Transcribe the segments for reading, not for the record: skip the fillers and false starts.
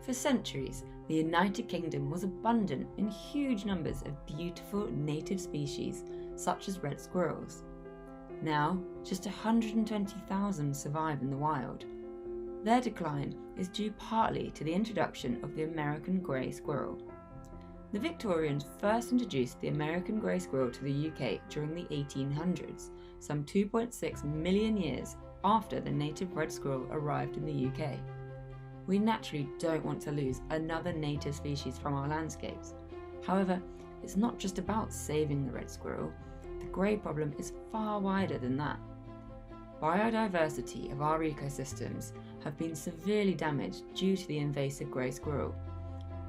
For centuries, the United Kingdom was abundant in huge numbers of beautiful native species such as red squirrels. Now, just 120,000 survive in the wild. Their decline is due partly to the introduction of the American grey squirrel. The Victorians first introduced the American grey squirrel to the UK during the 1800s, some 2.6 million years after the native red squirrel arrived in the UK. We naturally don't want to lose another native species from our landscapes. However, it's not just about saving the red squirrel. The grey problem is far wider than that. Biodiversity of our ecosystems have been severely damaged due to the invasive grey squirrel.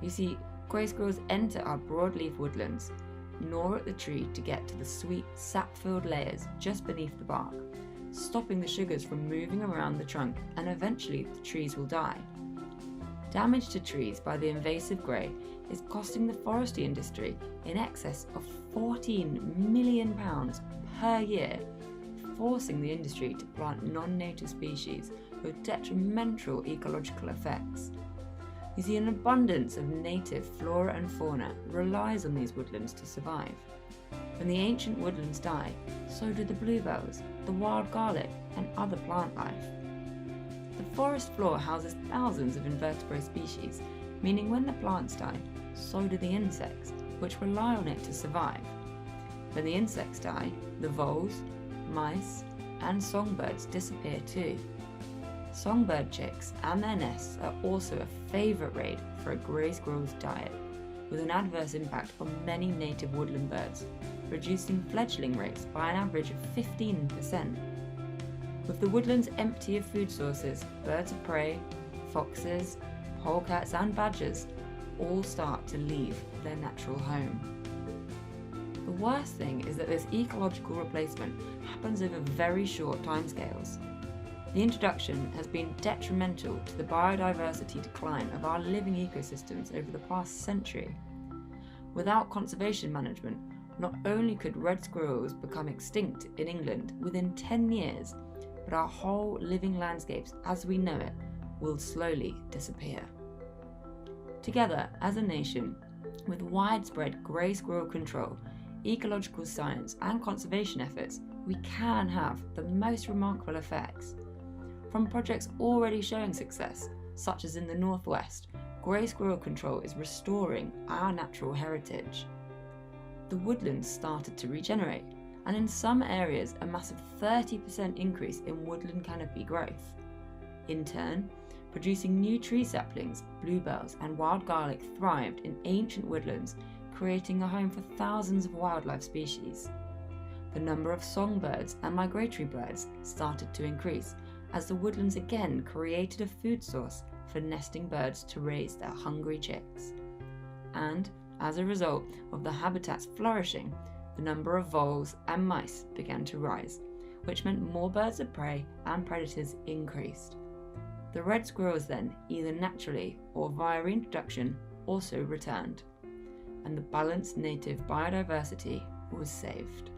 You see, grey squirrels enter our broadleaf woodlands, gnaw at the tree to get to the sweet, sap-filled layers just beneath the bark, stopping the sugars from moving around the trunk, and eventually the trees will die. Damage to trees by the invasive grey is costing the forestry industry in excess of £14 million per year, forcing the industry to plant non-native species with detrimental ecological effects. You see, an abundance of native flora and fauna relies on these woodlands to survive. When the ancient woodlands die, so do the bluebells, the wild garlic, and other plant life. The forest floor houses thousands of invertebrate species, meaning when the plants die, so do the insects, which rely on it to survive. When the insects die, the voles, mice, and songbirds disappear too. Songbird chicks and their nests are also a favourite raid for a grey squirrel's diet, with an adverse impact on many native woodland birds, reducing fledgling rates by an average of 15%. With the woodlands empty of food sources, birds of prey, foxes, polecats and badgers all start to leave their natural home. The worst thing is that this ecological replacement happens over very short timescales. The introduction has been detrimental to the biodiversity decline of our living ecosystems over the past century. Without conservation management, not only could red squirrels become extinct in England within 10 years, but our whole living landscapes as we know it will slowly disappear. Together as a nation, with widespread grey squirrel control, ecological science and conservation efforts, we can have the most remarkable effects. From projects already showing success, such as in the northwest, grey squirrel control is restoring our natural heritage. The woodlands started to regenerate, and in some areas a massive 30% increase in woodland canopy growth. In turn, producing new tree saplings, bluebells and wild garlic thrived in ancient woodlands, creating a home for thousands of wildlife species. The number of songbirds and migratory birds started to increase as the woodlands again created a food source for nesting birds to raise their hungry chicks. And as a result of the habitats flourishing, the number of voles and mice began to rise, which meant more birds of prey and predators increased. The red squirrels then, either naturally or via reintroduction, also returned, and the balanced native biodiversity was saved.